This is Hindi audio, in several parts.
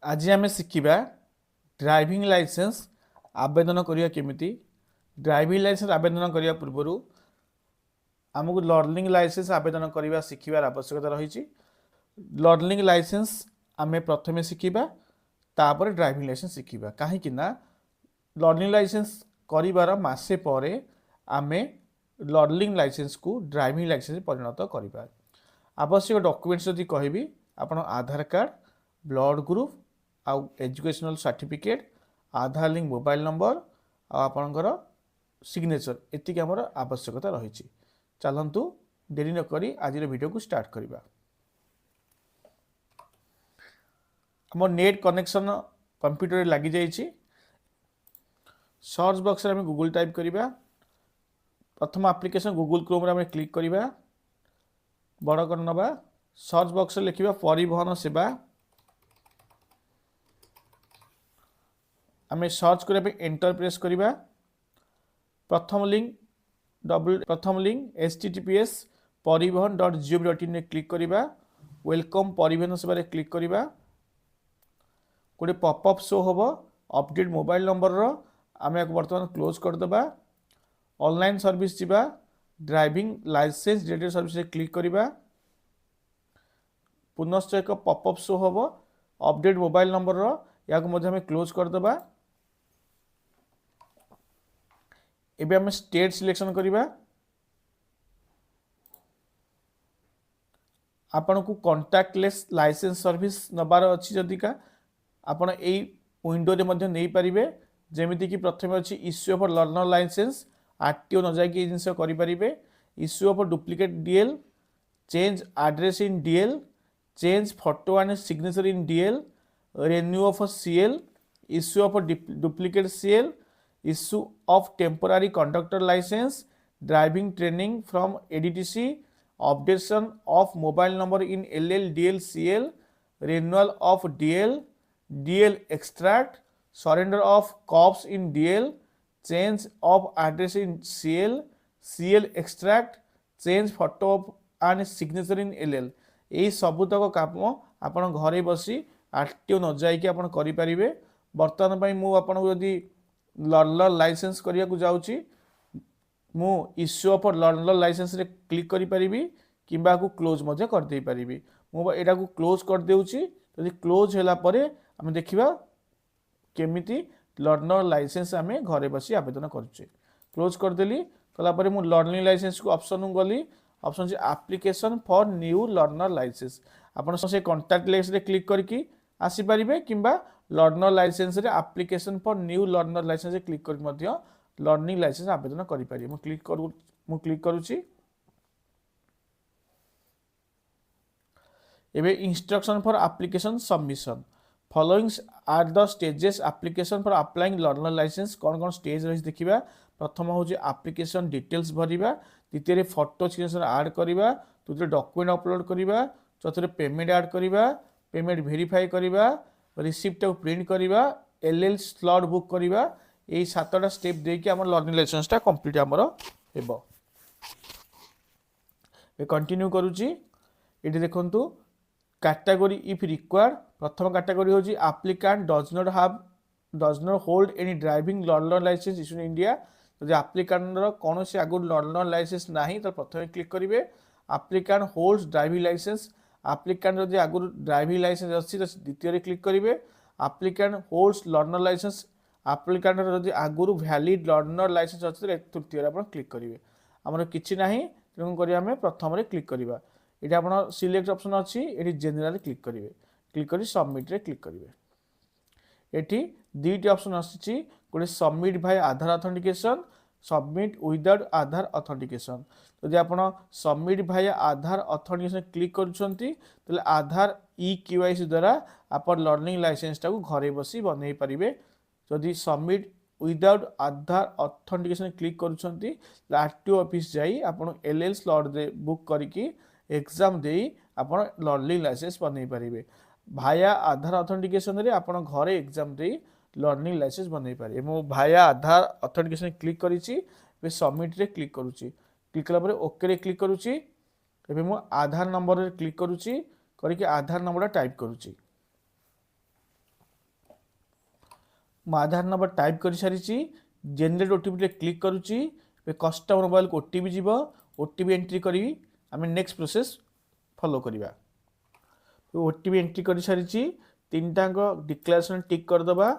आज आम शिखा ड्राइविंग लाइसेंस आवेदन करिया केमिति। ड्राइविंग लाइसेंस आवेदन करिया पूर्व आमको लर्निंग लाइसेंस आवेदन करने शिखबार आवश्यकता रही। लर्निंग लाइसेंस आम प्रथम शिखा तापर ड्राइविंग लाइसेंस शिखा कहीं लर्निंग लाइसेंस कर मसे पर आम लर्निंग लाइसेंस को ड्राइविंग लाइसेंस परिणत करवा। आवश्यक डॉक्यूमेंट्स जदि कहबी आपण आधार कार्ड, ब्लड ग्रुप आउ एजुकेशनल सर्टिफिकेट, आधार लिंक मोबाइल नंबर आपणकर सिग्नेचर एतिक आमर आवश्यकता रही। चलतु देरी नक आज वीडियो को स्टार्ट करवा। आम नेट कनेक्शन कंप्यूटर लगी जाइए। सर्च बॉक्स में गूगल टाइप करवा। प्रथम एप्लिकेशन गूगल क्रोम में क्लिक करवा। बड़ कर नवा सर्च बॉक्स लिखा परिवहन सेवा। आम सर्च करने एंटर प्रेस करवा। प्रथम लिंक https parivahan.gov.in क्लिक करवा। वेलकम परिवहन सेवा क्लिक करवा। गोटे पॉपअप शो हम अपडेट मोबाइल नंबर आम बर्तमान क्लोज करदे। ऑनलाइन सर्विस जीवा driving licence dated service click करवा। पुनश्च एक पॉपअप शो हम अपडेट मोबाइल नंबर या क्लोज करदे। एबे हम स्टेट सिलेक्शन करवा। आपण को कॉन्टैक्टलेस लाइसेंस सर्विस नबार अच्छी जदिका आपण एई विंडो रे मध्ये नहीं पारिबे। जेमिति कि प्रथम अच्छी issue of learner licence RTO न जाकि जिनस करि पारिबे। Issue of duplicate DL, change address in DL, change photo and signature in DL, renew of CL, issue of duplicate CL, issue of temporary conductor license, driving training from ADTC, updation of mobile number in LL, DL, CL, renewal of DL, DL extract, surrender of cops in DL, change of address in CL, CL extract, change photo and signature in LL। यही सबुतक काम आपण घरे बसी आरटीओ न जाइए आप करें। बर्तमान मु आपको यदि लर्नर लाइसेंस करने को जाऊँगी मु इश्यू ऑफ लर्नर लाइसेंस रे क्लिक करि परिबी किंबा को क्लोज मजे कर दे परिबी। मु एटा को क्लोज कर देउची। यदि क्लोज होला परे हम देखिबा केमिति लर्नर लाइसेंस आमे घरे बसी आवेदन करूचे। क्लोज कर देली कला परे मु लर्निंग लाइसेंस को ऑप्शन गली। ऑप्शन से application for new learner licence आपण से कांटेक्ट लिस्ट रे क्लिक करके आसी परिबे किंबा लर्नर लाइसेंस रे application for new learner licence रे क्लिक कर मध्य लर्निंग लाइसेंस आवेदन करि पारि। मु क्लिक करूची। एबे instruction for application submission followings are the stages application for applying learner licence. कौन कौन स्टेज रही देखिबा। प्रथम हूँ एप्लिकेशन डिटेल्स भरिबा, द्वितीय फोटो सिग्नेचर ऐड करबा, तृतीय डॉक्यूमेंट अपलोड करबा, चतुर्थ पेमेंट ऐड करबा, पेमेंट वेरीफाई करबा, रिसिप्ट को प्रिंट करबा, एलएल स्लॉट बुक करबा। यही 7टा स्टेप देकी हमर लर्निंग लाइसेंस टा कंप्लीट हमर हेबो। ए कंटिन्यू करूची। एठी देखंतु कैटेगरी इफ रिक्वायर्ड। प्रथम कैटेगरी होची applicant does not hold any driving learner licence issued in India. जदि एप्लिकेंट रो कोनोसी आगु लर्नर लाइसेंस नाही तो प्रथम क्लिक करिवे। Applicant holds driving licence. Applicant जदि आगु ड्राइविंग लाइसेंस अछि तो द्वितीय क्लिक करिवे। Applicant holds learner licence. Applicant जदि आगु वैलिड लर्नर लाइसेंस अछि तो तृतीय आपण क्लिक करिवे। हमर किछि नाही तेणु करी हमें प्रथम रे क्लिक करिवा। एटा आपण सिलेक्ट ऑप्शन अछि एटी जनरल क्लिक करिवे। क्लिक करी सबमिट रे क्लिक करिवे। एटी दुईटी ऑप्शन आछि। गोटे submit by Aadhaar authentication, submit without Aadhaar authentication. यदि आप सबमिट भाया आधार ऑथेंटिकेशन क्लिक करुछंती तले आधार ई-केवाईसी द्वारा आप लर्निंग लाइसेंस टाको घरे बसी बनै परिबे। यदि सबमिट विदाउट आधार ऑथेंटिकेशन क्लिक करुछंती आरटीओ ऑफिस जाई आपण एलएल स्लॉट दे बुक करिकी एग्जाम देई आपण लर्निंग लाइसेंस बनै परिबे। भाया आधार ऑथेंटिकेशन रे आपण घरे एग्जाम देई लर्निंग लाइसेंस बनै पारे। मो भाया आधार ऑथेंटिकेशन क्लिक करिछि। बे सबमिट रे क्लिक करूछि। क्लिक कला ओके रे क्लिक करूची। एबे मो आधार नंबर रे क्लिक करूची। करके आधार नंबर टाइप करूची। मो आधार नंबर टाइप कर सारी जेनेरेट ओटीपी क्लिक करुच्ची कस्टमर मोबाइल को ओटीपी जीव ओटीपी एंट्री करी आम नेक्स्ट प्रोसेस फॉलो करवा ओटीपी एंट्री कर सारी तीन टाक डिक्लेरेशन टिक करदे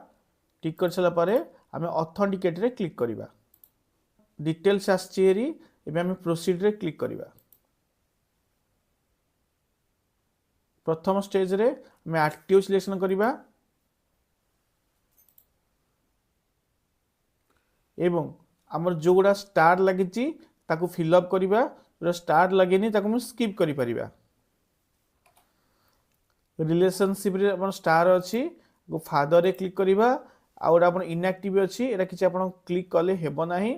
टिक कर सारापर आम ऑथेंटिकेट रे क्लिक करवा डिटेल्स आसमें प्रोसीड रे क्लिक करवा प्रथम स्टेज रे आम आरटीओ सिलेक्शन करवा एवं आमर जो गुड़ा स्टार लगी ताकू फिलअप करवा जो स्टार लगे स्किप करि परिबा रिलेशनशिप रे अपन स्टार अच्छी फादर रे क्लिक करवा आउट अपन इनएक्टिव अच्छी एटा किसी अपन क्लिक कले हेबो नाही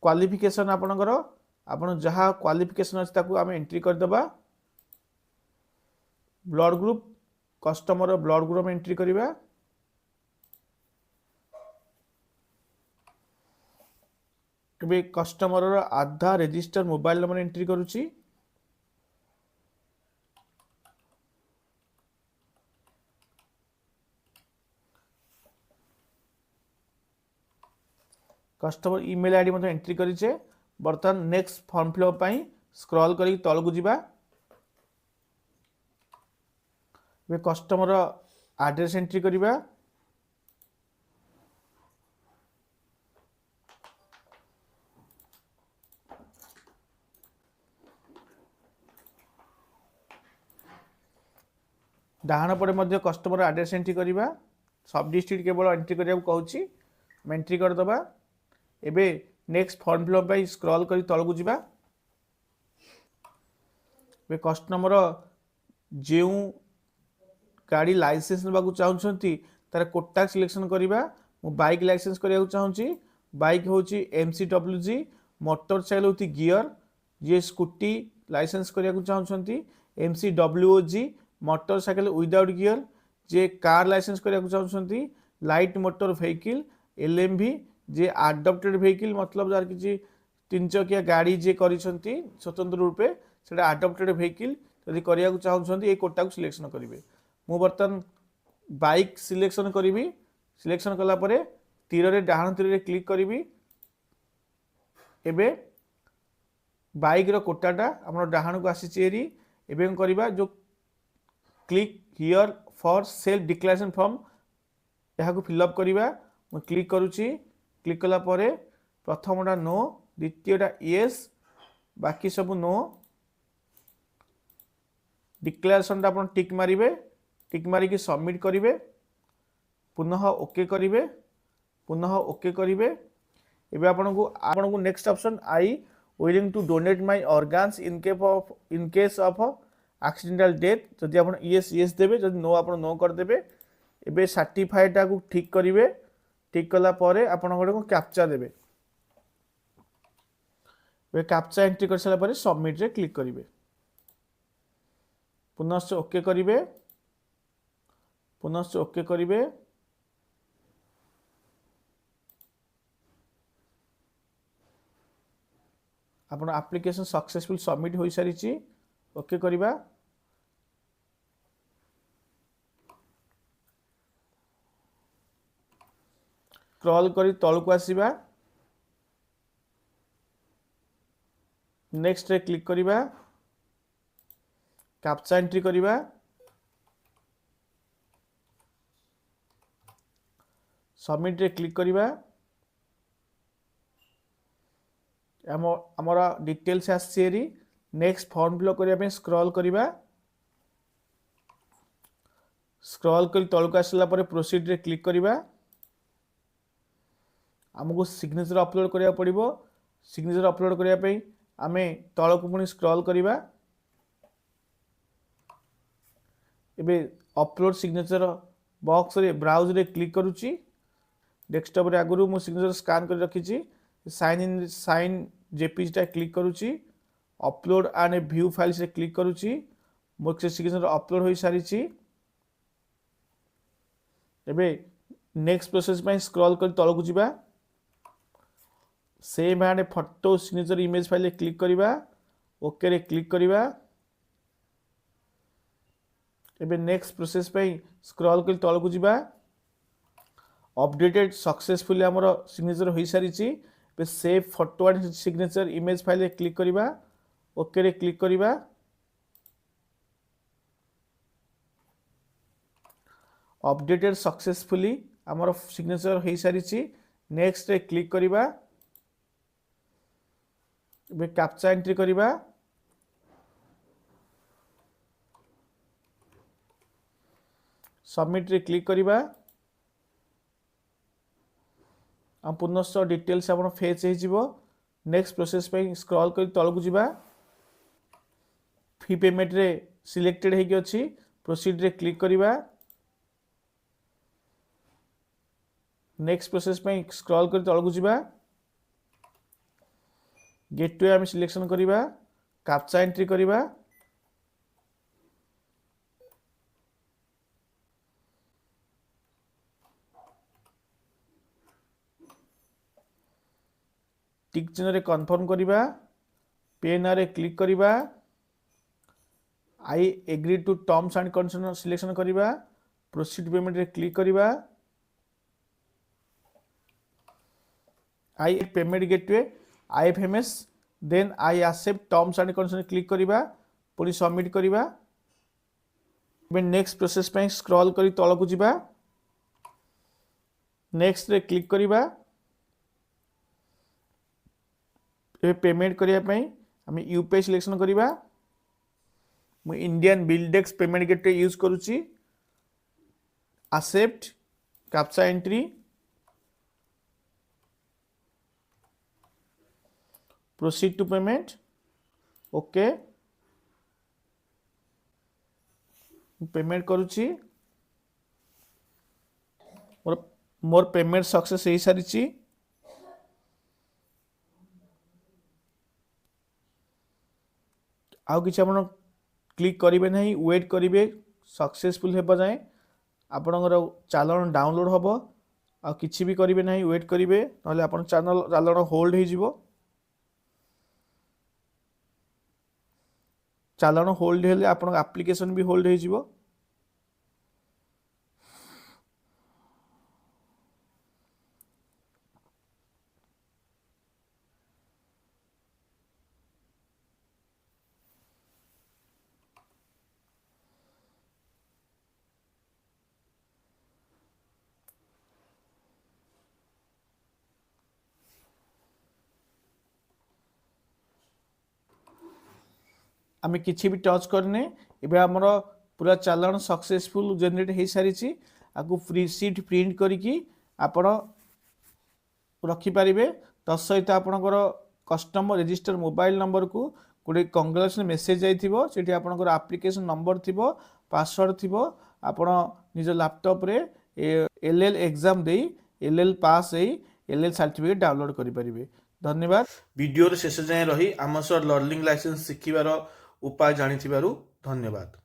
क्वालिफिकेशन आपनकर आपन जहाँ क्वालिफिकेशन अच्छी ताकू आम एंट्री करदबा blood group customer blood group entry करवा customer Aadhaar register mobile number entry करुच्ची कस्टमर ईमेल आईडी मतलब एंट्री करिचे बर्तमान नेक्स्ट फॉर्म फिलअप पाई स्क्रॉल करी तलकू जीवा कस्टमर एड्रेस एंट्री करवा डाहाण पड़े मध्य कस्टमर एड्रेस एंट्री करवा सब डिस्ट्रिक्ट केवल एंट्री करने को कहूँ एंट्री करदबा एबे नेक्स्ट फॉर्म फिलअप पाई स्क्रॉल करी तलकू जीवा कस्टमर जो गाड़ी लाइसेंस नेबाकू चाहूँगी तार कोटा सिलेक्शन करवा मु बाइक लाइसेंस करने चाहूँगी बाइक हूँ MCWG मोटरसाइकेल होती गियर जी स्कूटी लाइसेंस करने चाहूँगी MCWOG मोटरसाइकेल विदाउट गियर जे कार लाइसेंस करने चाहूँगी लाइट मोटर व्हीकल LMV जे आडप्टेड व्हीकल मतलब जार कि 3 चकिया गाड़ी जे करी स्वतंत्र रूपे से आडप्टेड व्हीकल यदि करने चाहूँगी ये कोटा को सिलेक्शन करेंगे मु बर्तन बाइक सिलेक्शन करी सिलेक्शन कला परे तीर रे डाहाण तीर रे क्लिक करी एबे बाइक रो कोटाटा हमर डाहाण को आसी चेरी एबे करबा जो click here for self declaration form यहाँ को फिलअप करवा मु क्लिक करुच्ची क्लिक कला परे प्रथमटा नो द्वितीयटा येस बाकी सब नो डिक्लेरेशन अपन टिक मारिबे टिक मारिकी सबमिट करेंगे पुनः ओके करेंगे पुनः ओके करेंगे एबे आपनको next option I willing to donate my organs in case of accidental death जदि आप येस येस देबे जदि नो आप नो करदेबे एबे सर्टिफाइडा को ठीक करेंगे ठीक कला परे आपण को कैप्चा देबे कैप्चा एंट्री कर सारा परे सबमिट रे क्लिक करेंगे पुनश्च ओके करेंगे पुनश्च ओके करेंगे आपण एप्लिकेशन सक्सेसफुल सबमिट हो सारी ओके करवा स्क्रॉल करी तलू आसवा नेक्स्ट रे क्लिक करवा कैप्चा एंट्री करवा सबमिट रे क्लिक करवा आमर डिटेल्स आसी नेक्स्ट फॉर्म फिलअप करने स्क्रॉल करवा स्क्रॉल कर तलक आसला प्रोसीड रे क्लिक करवा आमको सिग्नेचर अपलोड करिया पड़िबो सिग्नेचर अपलोड करने आम तलक पुणी स्क्रॉल करवा एबे अपलोड सिग्नेचर बॉक्स रे ब्राउज रे क्लिक करुच्ची डेस्कटॉप रे आगुरु मु सिग्नेचर स्कैन कर रखी साइन जेपीजी क्लिक करुच्ची अपलोड एंड व्यू फाइल्स रे क्लिक करुच्ची मोर सिग्नेचर अपलोड हो सारी एबे नेक्स्ट प्रोसेस में स्क्रॉल कर तलक जीवा same and photo signature image file click करवा ओके रे क्लिक करवा एबे नेक्स्ट प्रोसेस पे स्क्रॉल कर तलक जीवा अपडेटेड सक्सेसफुली आमर सिग्नेचर हो सारी save photo and signature image file click करवा ओके रे क्लिक करवा अपडेटेड सक्सेसफुली आमर सिग्नेचर हो सारी नेक्स्ट रे क्लिक करवा कैप्चा एंट्री करवा सबमिट रे क्लिक करवा पुनश्च डिटेल्स आप फेच हो नेक्स्ट प्रोसेस पे स्क्रॉल कर तलक जावा फी पेमेंट रे सिलेक्टेड होगी अच्छी प्रोसीड रे क्लिक करवा नेक्स्ट प्रोसेस पे स्क्रॉल कर तलक जावा गेटवे आम सिलेक्शन करवा कैप्चा एंट्री करवा टिक चिन्ह रे कन्फर्म करवा पेन रे क्लिक करवा I agree to terms and condition selection करवा प्रोसीड पेमेंट रे क्लिक करवा आई payment gateway IFMS then I accept terms and condition click करवा पुणी सबमिट करवा नेक्स्ट प्रोसेस पे स्क्रॉल कर तलक जावा नेक्स्ट रे क्लिक करवा पेमेंट करने आम यूपीआई सिलेक्शन करवा मु Indian BillDesk payment gateway use करुच्ची accept captcha entry proceed to payment okay payment करुच्ची मोर पेमेंट सक्सेस हो सारी आउ किसी आप क्लिक करेंगे ना वेट करेंगे सक्सेसफुल होगा जाए आपणकर चालान डाउनलोड हम आ किसी भी करेंगे ना वेट करेंगे ना आप चालान होल्ड हो चालान होल्ड हेले आप एप्लिकेशन भी होल्ड हो आम किसी भी टच करने एवं आमर पूरा चालान सक्सेसफुल जनरेट हो सारी आपको रिसीट प्रिंट करके आपण रखिपारे तत्सहित आपणकर कस्टमर रजिस्टर मोबाइल नंबर को गोटे कंग्रेचुलेसन मेसेज जाइथिबो सेठी आपणकर एप्लिकेशन नंबर थिबो पासवर्ड थिबो आपण निज लैपटॉप रे एलएल एग्जाम दे एलएल पास है एलएल सर्टिफिकेट डाउनलोड करि परिबे। धन्यवाद। वीडियो रे शेष जाए रही आम सह लर्निंग लाइसेंस शिखिबार उपाय जानिथिबारु धन्यवाद।